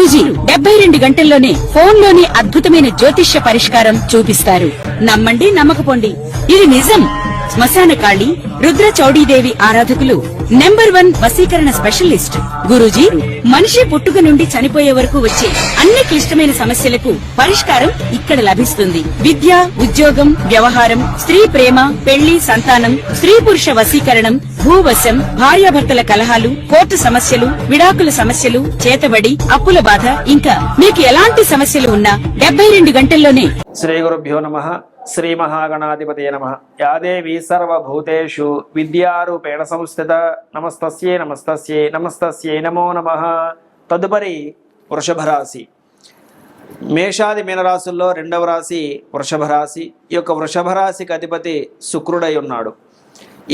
గురూజీ 72 గంటల్లోనే ఫోన్ లోని అద్భుతమైన జ్యోతిష్య పరిష్కారం చూపిస్తారు. నమ్మండి, నమ్మకపోండి, ఇది నిజం. శ్మశాన కాళి రుద్ర చౌడీదేవి ఆరాధకులు నంబర్ 1 వశీకరణ స్పెషలిస్ట్. గురూజీ మనిషి పుట్టుక నుండి చనిపోయే వరకు వచ్చే అన్ని క్లిష్టమైన సమస్యలకు పరిష్కారం ఇక్కడ లభిస్తుంది. విద్య, ఉద్యోగం, వ్యవహారం, స్త్రీ ప్రేమ, పెళ్లి, సంతానం, స్త్రీ పురుష వశీకరణం, భూవశం, భార్యాభర్తల కలహాలు, కోర్టు సమస్యలు, విడాకుల సమస్యలు, చేతబడి, అప్పుల బాధ, ఇంకా మీకు ఎలాంటి సమస్యలు ఉన్నా 72 గంటల్లోనే. శ్రీ గురుభ్యో నమః. శ్రీ మహాగణాధిపతయే నమః. యా దేవీ సర్వభూతేషు విద్యారూపేణ సంస్థిత నమస్తస్యై నమస్తస్యై నమస్తస్యై నమో నమః. తదుపరి వృషభ రాశి. మేషాది మీనరాశుల్లో 2వ రాశి వృషభ రాశి. ఈ యొక్క వృషభ రాశికి అధిపతి శుక్రుడై ఉన్నాడు.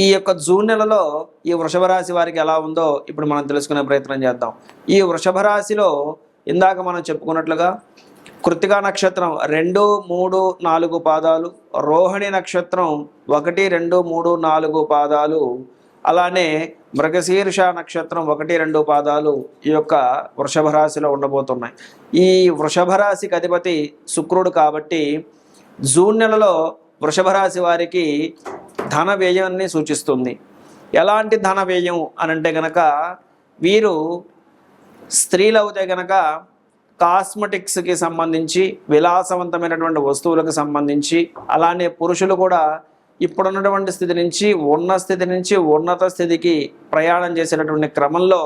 ఈ యొక్క జూన్ నెలలో ఈ వృషభ రాశి వారికి ఎలా ఉందో ఇప్పుడు మనం తెలుసుకునే ప్రయత్నం చేద్దాం. ఈ వృషభ రాశిలో ఇందాక మనం చెప్పుకున్నట్లుగా కృత్తికా నక్షత్రం 2, 3, 4 పాదాలు, రోహిణి నక్షత్రం 1, 2, 3, 4 పాదాలు, అలానే మృగశీర్ష నక్షత్రం 1, 2 పాదాలు ఈ యొక్క వృషభ రాశిలో ఉండబోతున్నాయి. ఈ వృషభ రాశికి అధిపతి శుక్రుడు కాబట్టి జూన్ నెలలో వృషభ రాశి వారికి ధన వ్యయాన్ని సూచిస్తుంది. ఎలాంటి ధన వ్యయం అనంటే గనక వీరు స్త్రీలు అవుతే గనక కాస్మెటిక్స్కి సంబంధించి, విలాసవంతమైనటువంటి వస్తువులకు సంబంధించి, అలానే పురుషులు కూడా ఇప్పుడున్నటువంటి స్థితి నుంచి ఉన్నత స్థితికి ప్రయాణం చేసేటటువంటి క్రమంలో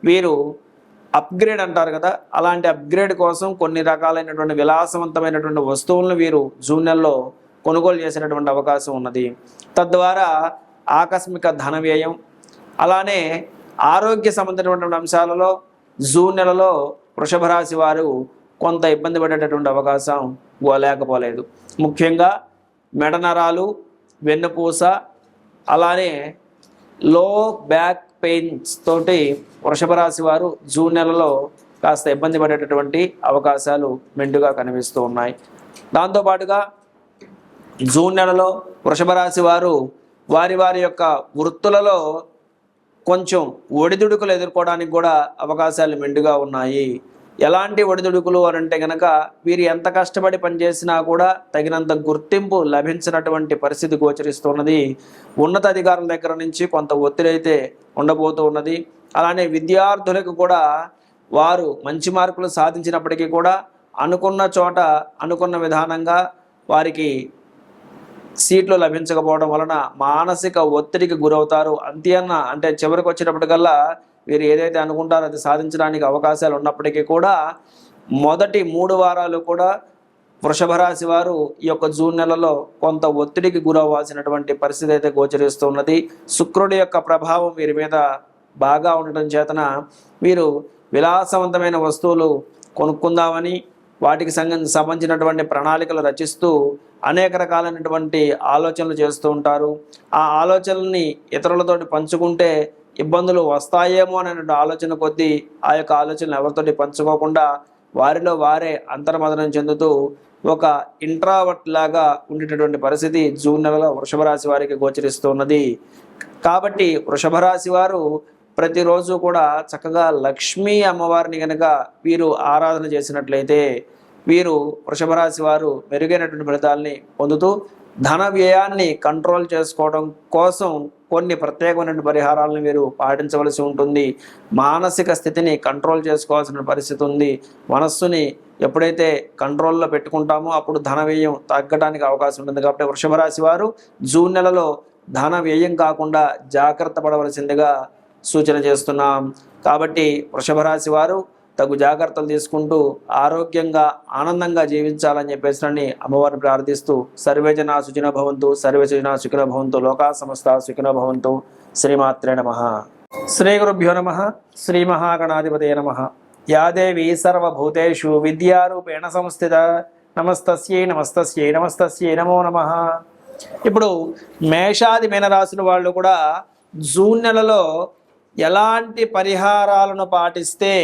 వీరు అప్గ్రేడ్ అంటారు కదా, అలాంటి అప్గ్రేడ్ కోసం కొన్ని రకాలైనటువంటి విలాసవంతమైనటువంటి వస్తువులను వీరు జూన్ నెలలో కొనుగోలు చేసేటటువంటి అవకాశం ఉన్నది. తద్వారా ఆకస్మిక ధన వ్యయం, అలానే ఆరోగ్య సంబంధించినటువంటి అంశాలలో జూన్ నెలలో వృషభ రాశి వారు కొంత ఇబ్బంది పడేటటువంటి అవకాశం లేకపోలేదు. ముఖ్యంగా మెడనరాలు, వెన్నుపూస, అలానే లో బ్యాక్ పెయిన్స్ తోటి వృషభ రాశి వారు జూన్ నెలలో కాస్త ఇబ్బంది పడేటటువంటి అవకాశాలు మెండుగా కనిపిస్తూ ఉన్నాయి. దాంతోపాటుగా జూన్ నెలలో వృషభ రాశి వారు వారి యొక్క వృత్తులలో కొంచెం ఒడిదుడుకులు ఎదుర్కోవడానికి కూడా అవకాశాలు మెండుగా ఉన్నాయి. ఎలాంటి ఒడిదుడుకులు అని అంటే కనుక వీరు ఎంత కష్టపడి పనిచేసినా కూడా తగినంత గుర్తింపు లభించినటువంటి పరిస్థితి గోచరిస్తున్నది. ఉన్నతాధికారుల దగ్గర నుంచి కొంత ఒత్తిడి అయితే ఉండబోతూ ఉన్నది. అలానే విద్యార్థులకు కూడా వారు మంచి మార్కులు సాధించినప్పటికీ కూడా అనుకున్న చోట అనుకున్న విధానంగా వారికి సీట్లు లభించకపోవడం వలన మానసిక ఒత్తిడికి గురవుతారు. అంటే చివరికి వచ్చేటప్పటికల్లా వీరు ఏదైతే అనుకుంటారో అది సాధించడానికి అవకాశాలు ఉన్నప్పటికీ కూడా మొదటి 3 వారాలు కూడా వృషభ రాశి వారు ఈ యొక్క జూన్ నెలలో కొంత ఒత్తిడికి గురవ్వాల్సినటువంటి పరిస్థితి అయితే గోచరిస్తున్నది. శుక్రుడి యొక్క ప్రభావం వీరి మీద బాగా ఉండటం చేతన వీరు విలాసవంతమైన వస్తువులు కొనుక్కుందామని వాటికి సంబంధించినటువంటి ప్రణాళికలు రచిస్తూ అనేక రకాలైనటువంటి ఆలోచనలు చేస్తూ ఉంటారు. ఆ ఆలోచనల్ని ఇతరులతోటి పంచుకుంటే ఇబ్బందులు వస్తాయేమో అనే ఆలోచన కొద్దీ ఆ యొక్క ఆలోచనలు ఎవరితోటి పంచుకోకుండా వారిలో వారే అంతర్మదనం చెందుతూ ఒక ఇంట్రావర్ట్ లాగా ఉండేటటువంటి పరిస్థితి జూన్ నెలలో వృషభ రాశి వారికి గోచరిస్తున్నది. కాబట్టి వృషభ రాశి వారు ప్రతిరోజు కూడా చక్కగా లక్ష్మీ అమ్మవారిని కనుక వీరు ఆరాధన చేసినట్లయితే వీరు వృషభ రాశి వారు మెరుగైనటువంటి ఫలితాలని పొందుతూ ధన వ్యయాన్ని కంట్రోల్ చేసుకోవడం కోసం కొన్ని ప్రత్యేకమైన పరిహారాలను వీరు పాటించవలసి ఉంటుంది. మానసిక స్థితిని కంట్రోల్ చేసుకోవాల్సిన పరిస్థితి ఉంది. మనస్సుని ఎప్పుడైతే కంట్రోల్లో పెట్టుకుంటామో అప్పుడు ధన వ్యయం తగ్గడానికి అవకాశం ఉంటుంది. కాబట్టి వృషభ రాశి వారు జూన్ నెలలో ధన వ్యయం కాకుండా జాగ్రత్త పడవలసిందిగా సూచన చేస్తున్నాం. కాబట్టి వృషభ రాశి వారు తగు జాగ్రత్తలు తీసుకుంటూ ఆరోగ్యంగా ఆనందంగా జీవించాలని చెప్పేసి అమ్మవారిని ప్రార్థిస్తూ సర్వేజన సుఖినో భవంతు, సర్వేజన సుఖినో భవంతు, లోకా సమస్త సుఖినో భవంతు. శ్రీమాత్రే నమః. శ్రీ గురుభ్యో నమః. శ్రీ మహాగణాధిపతయే నమః. యా దేవీ సర్వభూతేషు విద్యారూపేణ సంస్థిత నమస్తస్యై నమస్తస్యై నమస్తస్యై నమో నమః. ఇప్పుడు మేషాది మీనరాశుల వాళ్ళు కూడా జూన్ నెలలో ఎలాంటి పరిహారాలను పాటిస్తే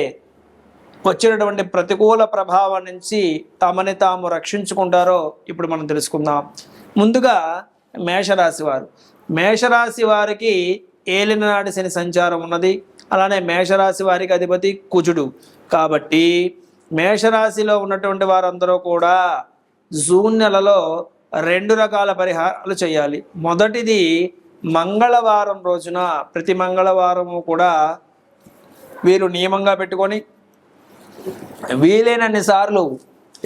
వచ్చినటువంటి ప్రతికూల ప్రభావం నుంచి తమని తాము రక్షించుకుంటారో ఇప్పుడు మనం తెలుసుకుందాం. ముందుగా మేషరాశి వారు. మేషరాశి వారికి ఏలినాటి శని సంచారం ఉన్నది. అలానే మేషరాశి వారికి అధిపతి కుజుడు. కాబట్టి మేషరాశిలో ఉన్నటువంటి వారందరూ కూడా జూన్ నెలలో 2 రకాల పరిహారాలు చేయాలి. మొదటిది మంగళవారం రోజున, ప్రతి మంగళవారము కూడా వీరు నియమంగా పెట్టుకొని వీలైనన్ని సార్లు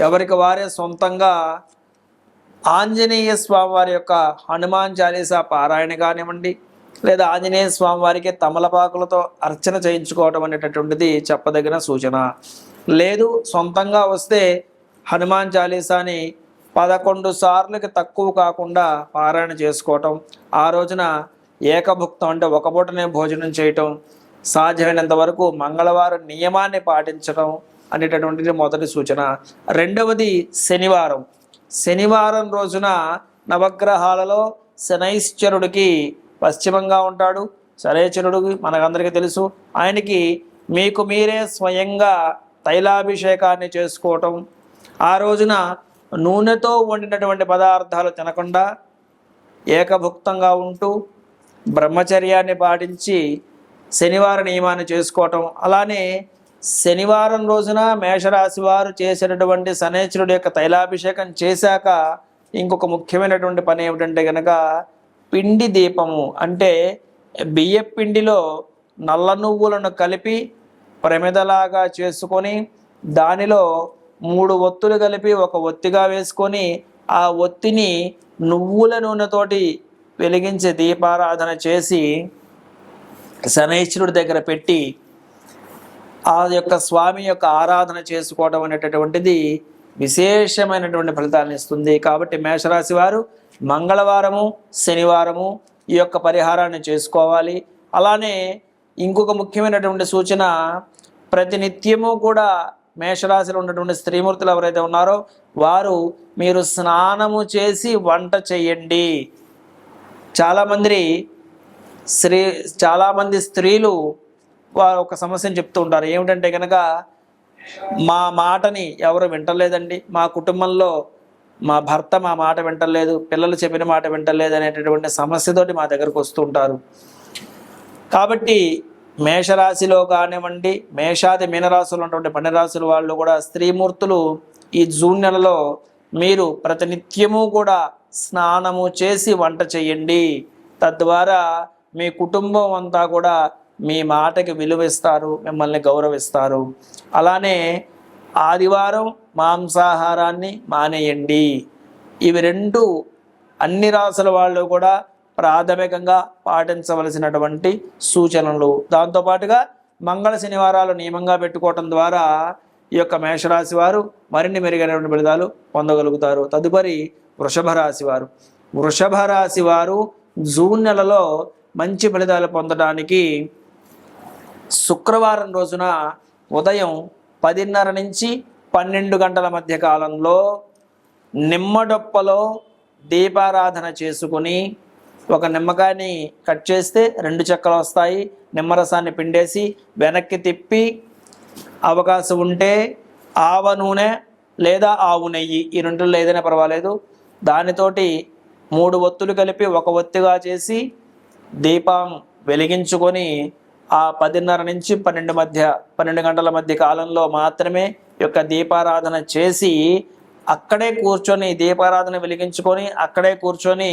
ఎవరికి వారే సొంతంగా ఆంజనేయ స్వామి వారి యొక్క హనుమాన్ చాలీసా పారాయణ కానివ్వండి, లేదా ఆంజనేయ స్వామి వారికి తమలపాకులతో అర్చన చేయించుకోవటం అనేటటువంటిది చెప్పదగిన సూచన. లేదు సొంతంగా వస్తే హనుమాన్ చాలీసాని 11 సార్లకి తక్కువ కాకుండా పారాయణ చేసుకోవటం, ఆ రోజున ఏకభుక్తం అంటే ఒక పూటనే భోజనం చేయటం, సాధ్యమైనంత వరకు మంగళవారం నియమాన్ని పాటించడం అనేటటువంటిది మొదటి సూచన. రెండవది శనివారం. శనివారం రోజున నవగ్రహాలలో శనైశ్చరుడికి పశ్చిమంగా ఉంటాడు. శనైశ్చరుడికి మనకందరికీ తెలుసు. ఆయనకి మీకు మీరే స్వయంగా తైలాభిషేకాన్ని చేసుకోవటం, ఆ రోజున నూనెతో వండినటువంటి పదార్థాలు తినకుండా ఏకభుక్తంగా ఉంటూ బ్రహ్మచర్యాన్ని పాటించి శనివార నియమాన్ని చేసుకోవటం. అలానే శనివారం రోజున మేషరాశి వారు చేసేటటువంటి శనైశ్వరుడి యొక్క తైలాభిషేకం చేశాక ఇంకొక ముఖ్యమైనటువంటి పని ఏమిటంటే కనుక పిండి దీపము, అంటే బియ్య పిండిలో నల్ల నువ్వులను కలిపి ప్రమిదలాగా చేసుకొని దానిలో 3 ఒత్తులు కలిపి ఒక ఒత్తిగా వేసుకొని ఆ ఒత్తిని నువ్వుల నూనెతోటి వెలిగించి దీపారాధన చేసి శనైశ్వరుడి దగ్గర పెట్టి ఆ యొక్క స్వామి యొక్క ఆరాధన చేసుకోవడం అనేటటువంటిది విశేషమైనటువంటి ఫలితాలను ఇస్తుంది. కాబట్టి మేషరాశి వారు మంగళవారము శనివారము ఈ యొక్క పరిహారాన్ని చేసుకోవాలి. అలానే ఇంకొక ముఖ్యమైనటువంటి సూచన, ప్రతినిత్యము కూడా మేషరాశిలో ఉన్నటువంటి స్త్రీమూర్తులు ఎవరైతే ఉన్నారో వారు మీరు స్నానము చేసి వంట చేయండి. చాలామంది స్త్రీలు వారు ఒక సమస్యను చెప్తూ ఉంటారు. ఏమిటంటే కనుక మా మాటని ఎవరు వింటలేదండి, మా కుటుంబంలో మా భర్త మా మాట వింటలేదు, పిల్లలు చెప్పిన మాట వింటలేదు అనేటటువంటి సమస్యతోటి మా దగ్గరకు వస్తూ ఉంటారు. కాబట్టి మేషరాశిలో కానివ్వండి, మేషాది మీనరాశులు ఉన్నటువంటి 12 రాశుల వాళ్ళు కూడా స్త్రీమూర్తులు ఈ జూన్ నెలలో మీరు ప్రతినిత్యము కూడా స్నానము చేసి వంట చేయండి. తద్వారా మీ కుటుంబం అంతా కూడా మీ మాటకి విలువిస్తారు, మిమ్మల్ని గౌరవిస్తారు. అలానే ఆదివారం మాంసాహారాన్ని మానేయండి. ఇవి 2 అన్ని రాసుల వాళ్ళు కూడా ప్రాథమికంగా పాటించవలసినటువంటి సూచనలు. దాంతోపాటుగా మంగళ శనివారాలు నియమంగా పెట్టుకోవటం ద్వారా ఈ యొక్క మేషరాశి వారు మరిన్ని మెరుగైనటువంటి ఫలితాలు పొందగలుగుతారు. తదుపరి వృషభ రాశి వారు. వృషభ రాశి వారు జూన్ నెలలో మంచి ఫలితాలు పొందడానికి శుక్రవారం రోజున ఉదయం 10:30 నుంచి 12 గంటల మధ్య కాలంలో నిమ్మడొప్పలో దీపారాధన చేసుకుని ఒక నిమ్మకాయని కట్ చేస్తే 2 చెక్కలు వస్తాయి. నిమ్మరసాన్ని పిండేసి వెనక్కి తిప్పి అవకాశం ఉంటే ఆవ నూనె లేదా ఆవు నెయ్యి, ఈ 2లో ఏదైనా పర్వాలేదు, దానితోటి 3 ఒత్తులు కలిపి ఒక ఒత్తిగా చేసి దీపం వెలిగించుకొని ఆ 10:30 నుంచి 12 గంటల మధ్య కాలంలో మాత్రమే యొక్క దీపారాధన చేసి అక్కడే కూర్చొని దీపారాధన వెలిగించుకొని అక్కడే కూర్చొని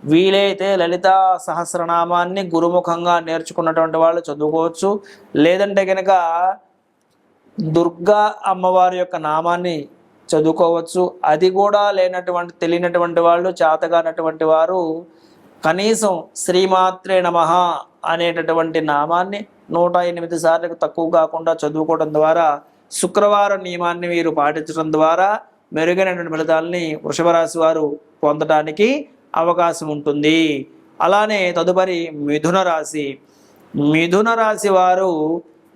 వీలైతే లలితా సహస్రనామాన్ని గురుముఖంగా నేర్చుకున్నటువంటి వాళ్ళు చదువుకోవచ్చు. లేదంటే కనుక దుర్గా అమ్మవారి యొక్క నామాన్ని చదువుకోవచ్చు. అది కూడా తెలియనటువంటి వాళ్ళు, చేతగానటువంటి వారు కనీసం శ్రీమాత్రే నమః అనేటటువంటి నామాన్ని 108 సార్లకు తక్కువ కాకుండా చదువుకోవడం ద్వారా, శుక్రవారం నియమాన్ని మీరు పాటించడం ద్వారా మెరుగైనటువంటి ఫలితాలని వృషభ రాశి వారు పొందడానికి అవకాశం ఉంటుంది. అలానే తదుపరి మిథున రాశి. మిథున రాశి వారు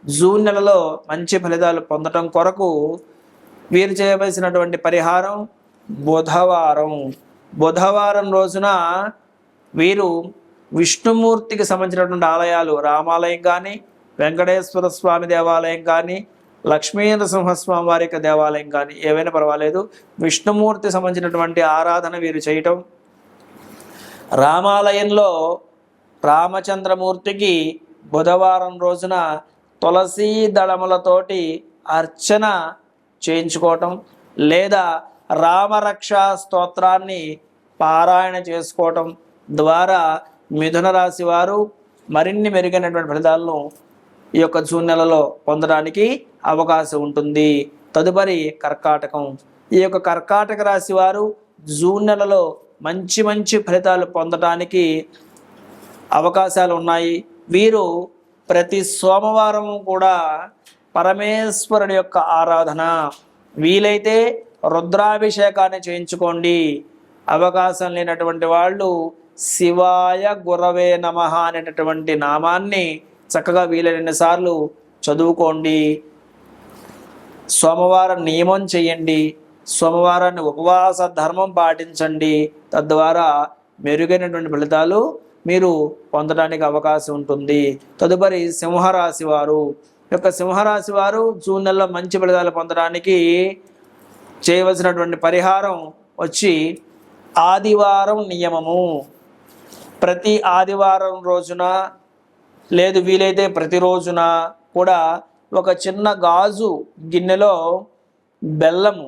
జూన్ నెలలో మంచి ఫలితాలు పొందడం కొరకు వీరు చేయవలసినటువంటి పరిహారం బుధవారం రోజున వీరు విష్ణుమూర్తికి సంబంధించినటువంటి ఆలయాలు, రామాలయం కానీ, వెంకటేశ్వర స్వామి దేవాలయం కానీ, లక్ష్మీ నరసింహస్వామి వారి యొక్క దేవాలయం కానీ ఏవైనా పర్వాలేదు, విష్ణుమూర్తి సంబంధించినటువంటి ఆరాధన వీరు చేయటం. రామాలయంలో రామచంద్రమూర్తికి బుధవారం రోజున తులసీ దళములతోటి అర్చన చేయించుకోవటం లేదా రామరక్షా స్తోత్రాన్ని పారాయణ చేసుకోవటం ద్వారా మిథున రాశి వారు మరిన్ని మెరుగైనటువంటి ఫలితాలను ఈ యొక్క జూన్ నెలలో పొందడానికి అవకాశం ఉంటుంది. తదుపరి కర్కాటకం. ఈ యొక్క కర్కాటక రాశి వారు జూన్ నెలలో మంచి మంచి ఫలితాలు పొందడానికి అవకాశాలు ఉన్నాయి. వీరు ప్రతి సోమవారం కూడా పరమేశ్వరుడి యొక్క ఆరాధన, వీలైతే రుద్రాభిషేకాన్ని చేయించుకోండి. అవకాశం లేనటువంటి వాళ్ళు శివాయ గురవే నమః అనేటటువంటి నామాన్ని చక్కగా వీలైన సార్లు చదువుకోండి. సోమవారం నియమం చేయండి. సోమవారాన్ని ఉపవాస ధర్మం పాటించండి. తద్వారా మెరుగైనటువంటి ఫలితాలు మీరు పొందడానికి అవకాశం ఉంటుంది. తదుపరి సింహరాశి వారు. సింహరాశి వారు జూన్ నెలలో మంచి ఫలితాలు పొందడానికి చేయవలసినటువంటి పరిహారం వచ్చి ఆదివారం నియమము. ప్రతి ఆదివారం రోజున లేదు వీలైతే ప్రతిరోజున కూడా ఒక చిన్న గాజు గిన్నెలో బెల్లము,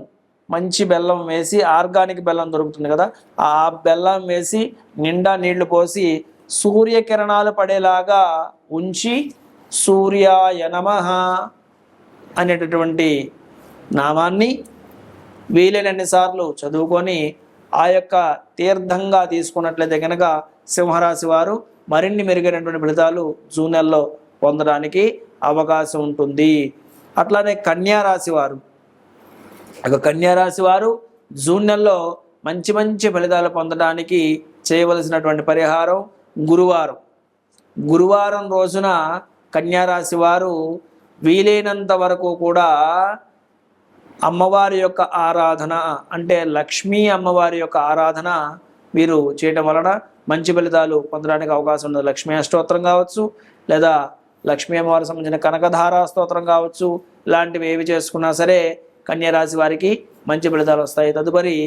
మంచి బెల్లం వేసి, ఆర్గానిక్ బెల్లం దొరుకుతుంది కదా, ఆ బెల్లం వేసి నిండా నీళ్లు పోసి సూర్యకిరణాలు పడేలాగా ఉంచి సూర్యాయ నమః అనేటటువంటి నామాన్ని వీలైనన్ని సార్లు చదువుకొని ఆ యొక్క తీర్థంగా తీసుకున్నట్లయితే కనుక సింహరాశి వారు మరిన్ని మెరుగైనటువంటి ఫలితాలు జూన్ నెలలో పొందడానికి అవకాశం ఉంటుంది. అట్లానే కన్యారాశి వారు. కన్యారాశి వారు జూన్ నెలలో మంచి మంచి ఫలితాలు పొందడానికి చేయవలసినటువంటి పరిహారం గురువారం రోజున కన్యారాశి వారు వీలైనంత వరకు కూడా అమ్మవారి యొక్క ఆరాధన, అంటే లక్ష్మీ అమ్మవారి యొక్క ఆరాధన వీరు చేయటం వలన మంచి ఫలితాలు పొందడానికి అవకాశం ఉంది. లక్ష్మీ అష్టోత్తరం కావచ్చు, లేదా లక్ష్మీ అమ్మవారికి సంబంధించిన కనకధారా స్తోత్రం కావచ్చు, ఇలాంటివి ఏవి చేసుకున్నా సరే కన్యారాశి వారికి మంచి ఫలితాలు వస్తాయి. తదుపరి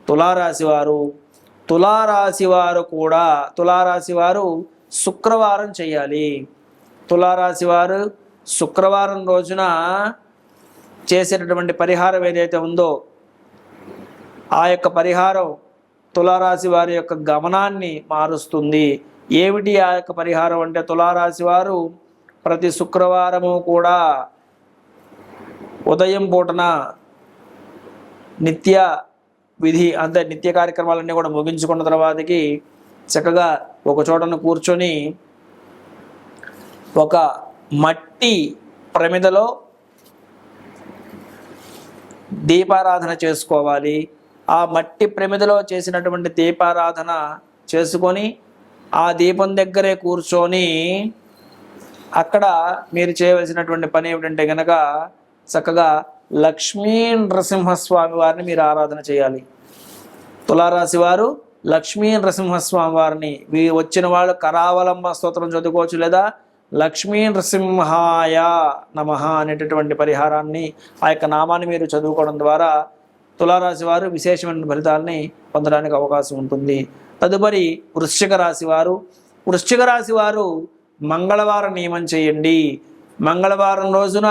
తులారాశి వారు. తులారాశి వారు శుక్రవారం చేయాలి. తులారాశి వారు శుక్రవారం రోజున చేసేటటువంటి పరిహారం ఏదైతే ఉందో ఆ యొక్క పరిహారం తులారాశి వారి యొక్క గమనాన్ని మారుస్తుంది. ఏమిటి ఆ యొక్క పరిహారం అంటే, తులారాశి వారు ప్రతి శుక్రవారము కూడా ఉదయం పూటన నిత్య విధి అంటే నిత్య కార్యక్రమాలన్నీ కూడా ముగించుకున్న తర్వాతకి చక్కగా ఒక చోటను కూర్చొని ఒక మట్టి ప్రమిదలో దీపారాధన చేసుకోవాలి. ఆ మట్టి ప్రమిదలో చేసినటువంటి దీపారాధన చేసుకొని ఆ దీపం దగ్గరే కూర్చొని అక్కడ మీరు చేయవలసినటువంటి పని ఏమిటంటే కనుక చక్కగా లక్ష్మీ నరసింహస్వామి వారిని మీరు ఆరాధన చేయాలి. తులారాశి వారు లక్ష్మీ నరసింహస్వామి వారిని వచ్చిన వాళ్ళు కరావలంబ స్తోత్రం చదువుకోవచ్చు, లేదా లక్ష్మీ నరసింహాయ నమః అనేటటువంటి పరిహారాన్ని, ఆ యొక్క నామాన్ని మీరు చదువుకోవడం ద్వారా తులారాశి వారు విశేషమైన ఫలితాలని పొందడానికి అవకాశం ఉంటుంది. తదుపరి వృశ్చిక రాశి వారు మంగళవారం నియమం చేయండి. మంగళవారం రోజున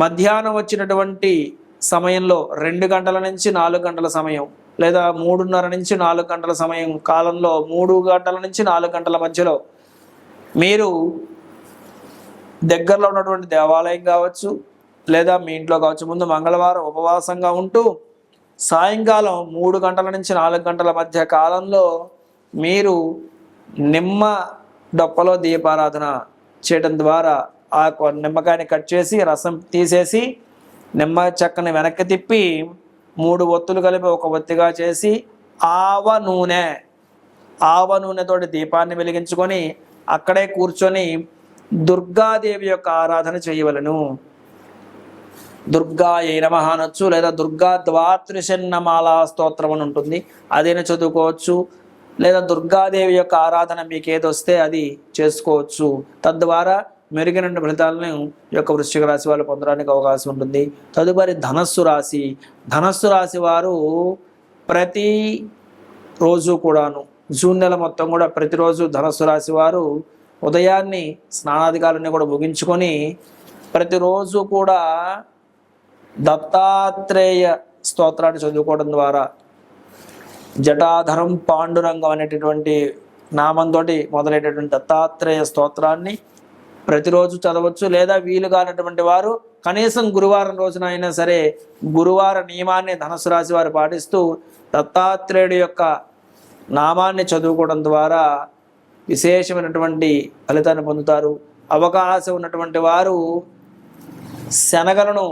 మధ్యాహ్నం వచ్చినటువంటి సమయంలో 2 గంటల నుంచి 4 గంటల సమయం, లేదా 3:30 నుంచి 4 గంటల సమయం కాలంలో 3 గంటల నుంచి 4 గంటల మధ్యలో మీరు దగ్గరలో ఉన్నటువంటి దేవాలయం కావచ్చు, లేదా మీ ఇంట్లో కావచ్చు, ముందు మంగళవారం ఉపవాసంగా ఉంటూ సాయంకాలం 3 గంటల నుంచి 4 గంటల మధ్య కాలంలో మీరు నిమ్మ డొప్పలో దీపారాధన చేయడం ద్వారా ఆ నిమ్మకాయని కట్ చేసి రసం తీసేసి నిమ్మ చెక్కని వెనక్కి తిప్పి 3 ఒత్తులు కలిపి ఒక ఒత్తిగా చేసి ఆవ నూనెతోటి దీపాన్ని వెలిగించుకొని అక్కడే కూర్చొని దుర్గాదేవి యొక్క ఆరాధన చేయవలను. దుర్గాయై నమః అనొచ్చు, లేదా దుర్గా ద్వాత్రిశన్నమాలా స్తోత్రం అని ఉంటుంది, అదైనా చదువుకోవచ్చు, లేదా దుర్గాదేవి యొక్క ఆరాధన మీకు ఏదొస్తే అది చేసుకోవచ్చు. తద్వారా మెరుగైన ఫలితాలను ఈ యొక్క వృశ్చిక రాశి వాళ్ళు పొందడానికి అవకాశం ఉంటుంది. తదుపరి ధనస్సు రాశి వారు ప్రతి రోజు కూడాను జూన్ నెల మొత్తం కూడా ప్రతిరోజు ధనస్సు రాశి వారు ఉదయాన్ని స్నానాధికాలన్నీ కూడా ముగించుకొని ప్రతిరోజు కూడా దత్తాత్రేయ స్తోత్రాన్ని చదువుకోవడం ద్వారా జటాధరం పాండురంగం అనేటటువంటి నామంతో మొదలైనటువంటి దత్తాత్రేయ స్తోత్రాన్ని ప్రతిరోజు చదవచ్చు. లేదా వీలు కానటువంటి వారు కనీసం గురువారం రోజున అయినా సరే గురువార నియమాన్ని ధనుసు రాశి వారు పాటిస్తూ దత్తాత్రేయుడి యొక్క నామాన్ని చదువుకోవడం ద్వారా విశేషమైనటువంటి ఫలితాన్ని పొందుతారు. అవకాశం ఉన్నటువంటి వారు శనగలను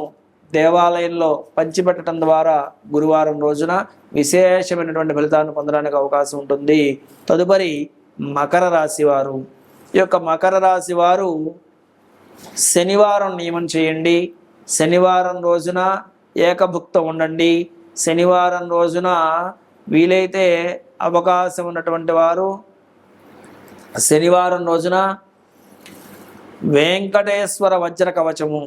దేవాలయంలో పంచిపెట్టడం ద్వారా గురువారం రోజున విశేషమైనటువంటి ఫలితాన్ని పొందడానికి అవకాశం ఉంటుంది. తదుపరి మకర రాశి వారు. ఈ యొక్క మకర రాశి వారు శనివారం నియమం చేయండి. శనివారం రోజున ఏకభుక్తం ఉండండి. శనివారం రోజున వీలైతే అవకాశం ఉన్నటువంటి వారు శనివారం రోజున వెంకటేశ్వర వజ్ర కవచము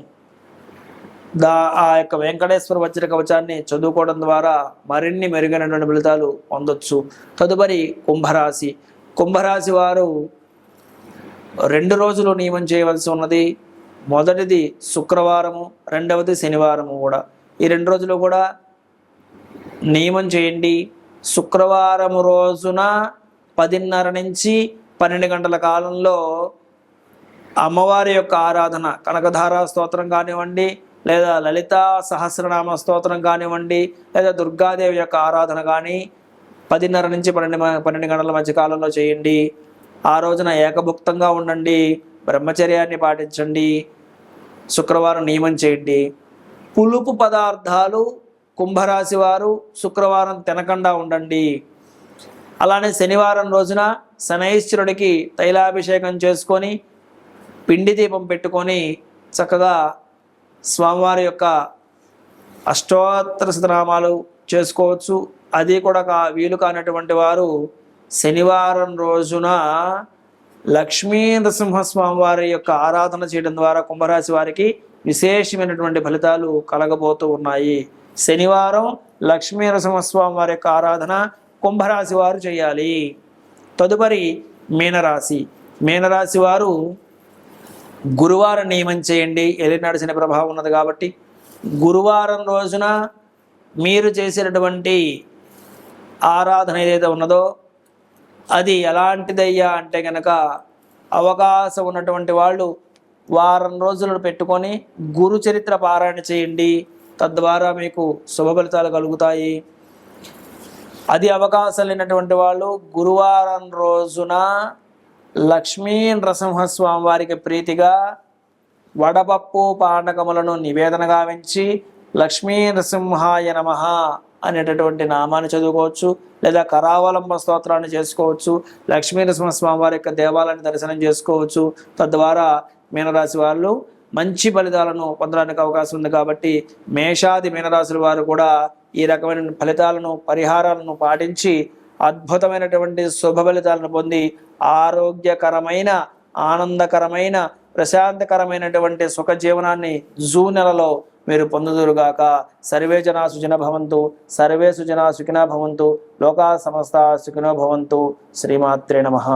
ఆ యొక్క వెంకటేశ్వర వజ్ర కవచాన్ని చదువుకోవడం ద్వారా మరిన్ని మెరుగైనటువంటి ఫలితాలు పొందొచ్చు. తదుపరి కుంభరాశి. కుంభరాశి వారు 2 రోజులు నియమం చేయవలసి ఉన్నది. మొదటిది శుక్రవారము, రెండవది శనివారము కూడా. ఈ 2 రోజులు కూడా నియమం చేయండి. శుక్రవారం రోజున 10:30 నుంచి 12 గంటల కాలంలో అమ్మవారి యొక్క ఆరాధన కనకధారా స్తోత్రం కానివ్వండి, లేదా లలితా సహస్రనామ స్తోత్రం కానివ్వండి, లేదా దుర్గాదేవి యొక్క ఆరాధన కానీ 10:30 నుంచి 12 గంటల మధ్య కాలంలో చేయండి. ఆ రోజున ఏకభుక్తంగా ఉండండి. బ్రహ్మచర్యాన్ని పాటించండి. శుక్రవారం నియమం చేయండి. పులుపు పదార్థాలు కుంభరాశి వారు శుక్రవారం తినకుండా ఉండండి. అలానే శనివారం రోజున శనైశ్వరుడికి తైలాభిషేకం చేసుకొని పిండి దీపం పెట్టుకొని చక్కగా స్వామివారి యొక్క అష్టోత్తర శతనామాలు చేసుకోవచ్చు. అది కూడా వీలు కానటువంటి వారు శనివారం రోజున లక్ష్మీ నరసింహస్వామి వారి యొక్క ఆరాధన చేయడం ద్వారా కుంభరాశి వారికి విశేషమైనటువంటి ఫలితాలు కలగబోతూ ఉన్నాయి. శనివారం లక్ష్మీ నరసింహస్వామి వారి యొక్క ఆరాధన కుంభరాశి వారు చేయాలి. తదుపరి మీనరాశి. మీనరాశి వారు గురువారం నియమం చేయండి. ఏలినాడు శని ప్రభావం ఉన్నది కాబట్టి గురువారం రోజున మీరు చేసినటువంటి ఆరాధన ఏదైతే ఉన్నదో అది ఎలాంటిదయ్యా అంటే కనుక అవకాశం ఉన్నటువంటి వాళ్ళు వారం రోజులను పెట్టుకొని గురు చరిత్ర పారాయణ చేయండి. తద్వారా మీకు శుభ ఫలితాలు కలుగుతాయి. అది అవకాశం లేనటువంటి వాళ్ళు గురువారం రోజున లక్ష్మీ నరసింహస్వామి వారికి ప్రీతిగా వడపప్పు పానకములను నివేదన గావించి లక్ష్మీ నరసింహాయ నమః అనేటటువంటి నామాన్ని చదువుకోవచ్చు. లేదా కరావలంబ స్తోత్రాన్ని చేసుకోవచ్చు. లక్ష్మీ నరసింహస్వామి వారి యొక్క దేవాలయాన్ని దర్శనం చేసుకోవచ్చు. తద్వారా మీనరాశి వాళ్ళు మంచి ఫలితాలను పొందడానికి అవకాశం ఉంది. కాబట్టి మేషాది మీనరాశుల వారు కూడా ఈ రకమైన ఫలితాలను పరిహారాలను పాటించి అద్భుతమైనటువంటి శుభ ఫలితాలను పొంది ఆరోగ్యకరమైన ఆనందకరమైన ప్రశాంతకరమైనటువంటి సుఖ జీవనాన్ని జూన్ నెలలో మీరు పొందుదురుగాక. సర్వే జనా సుఖినో భవంతు. సర్వే సుజనా సుఖినో భవంతు. లోకా సమస్తా సుఖినో భవంతు. శ్రీమాత్రే నమః.